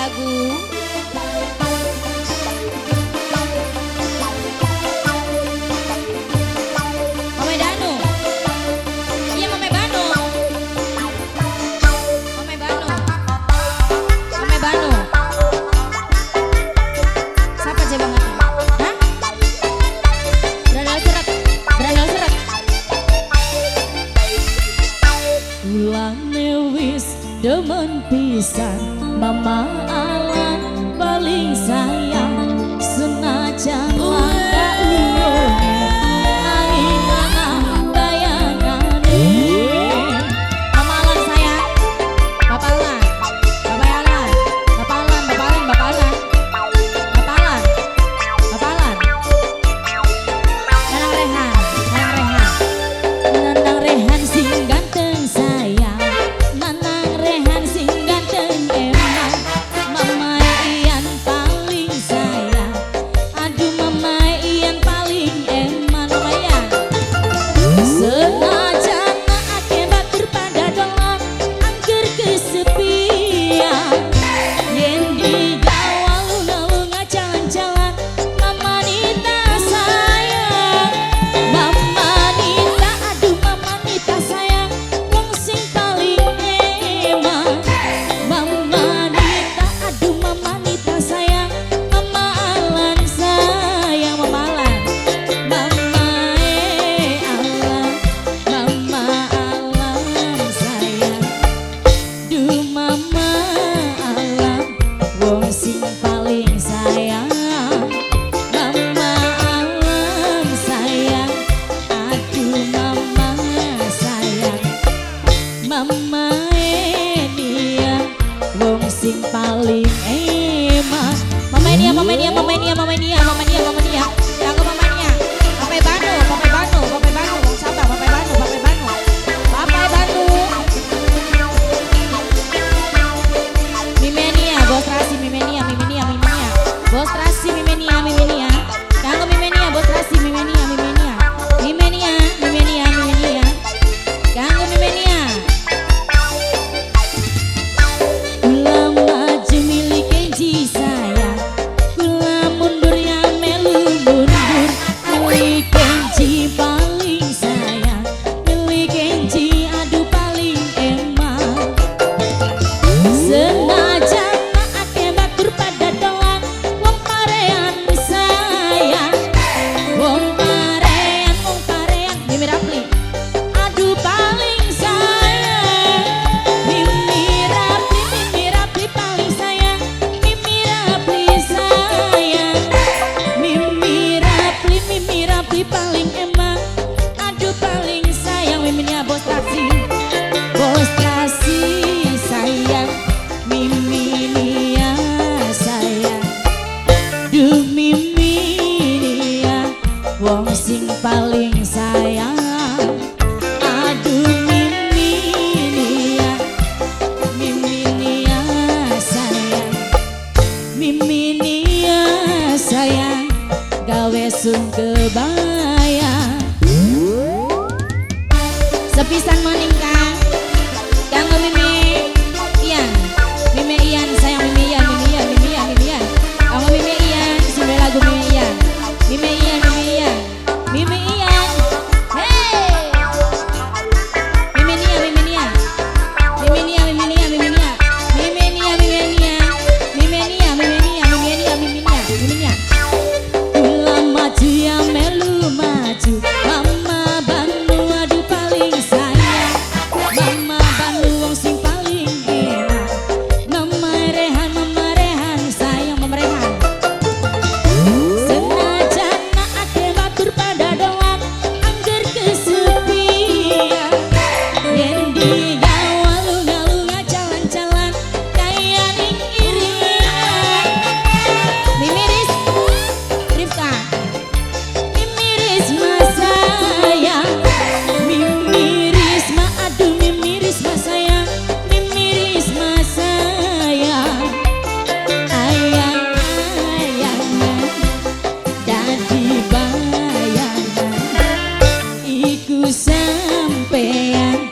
lagu. Mame Danu. Iya Mame Banu. Mame Banu. Mame Banu. Siapa aja banget? Hah? Berandal seret. Berandal seret. Ulane wis demen pisan Mama Alan paling sayang senajan langka ulone angin bayangane. Mama Alan sayang. Bapak Alan. Bapak Alan. Bapak Alan. Bapak Alan. Bapak Alan. Bapak Alan. Bapak Alan. Nanang Rehan. Nanang Rehan. Nanang Rehan sing ganteng sayang, Nanang Rehan sing ganteng emang. Mama Ian paling sayang, aduh Mama Ian paling eman. Lumayan. Senajan ake batur pada dolan angker kesepian, yen di alun-alun jalan-jalan Mama Nita sayang, Mama Nita aduh Mama Nita sayang, wong sing paling eman. Mama Nita aduh Mama Nita sayang, Mama Alan sayang, Mama Alan. Mama Alan, Mama Alan sayang, duh Mama Alan, wong sing paling sayang. Mama Alan sayang, aduh Mama sayang, Mama Enia, wong sing paling eman. Mama Enia, Mama Enia, Mama Enia, Mama Enia, Mama Enia, Mama Enia. Lagu mamanya. Papai Banu. Papai Banu. Papai Banu. Wong sabar. Papai Banu. Papai Banu. Papai Banu. Mimenia. Bos Rasi. Mimenia. Mimenia. Mimenia. Bos Rasi. Mimenia. Mimenia. Kanggo Mimenia. Bos Rasi. Mimenia. Mimenia. Mimenia. Mimenia. Mimenia. Kanggo Mimenia. Kula maju milik Kenji sayang, kula mundur ya melu mundur. Milik Kenji paling sayang, milik Kenji aduh paling eman. Senajan ake batur pada dolan wong parean sayang, wong parean Mimi Rapli. aduh paling sayang. Mimi Rapli paling sayang, Mimi Rapli sayang, Mimi Rapli paling emang, aduh paling sayang. Miminya Bos Rasi, Bos Rasi sayang, Mimi Nia sayang, duh Mimi Nia, wong sing paling sayang. Aduh Mimi Nia sayang, Mimi Nia sayang, gawe sun kebayang. Sepisan meningkat. Kanggo Mimi Ian. Mimi Ian sayang Mimi Ian. Mimi Ian. Mimi Ian. Mimi Ian. Kanggo Mimi Ian. Sampai lagu Mimi Ian. Mimi Ian. Mimi Ian. Mimi Ian. Hey. Mimi Nia. Mimi Nia. Mimi Nia. Mimi Nia. Mimi Nia. Mimi Nia. Mimi Nia. Mimi Nia. Mimi Nia. Mimi Nia. Mimi Nia. Mimi Nia. Kula maju ya melu maju, Mama Banu aduh paling sayang, Mama Banu wong sing paling enak. Mama Rehan sayang, Mama Rehan. Senajan ake batur pada dolan angger kesepian, yen di alun-alun jalan-jalan kaya ning irian. Mimi Rifka. Mimi Risma sayang, Mimi Risma aduh Mimi Risma sayang, Mimi Risma sayang, ayang-ayangan dadi bayangan iku sampean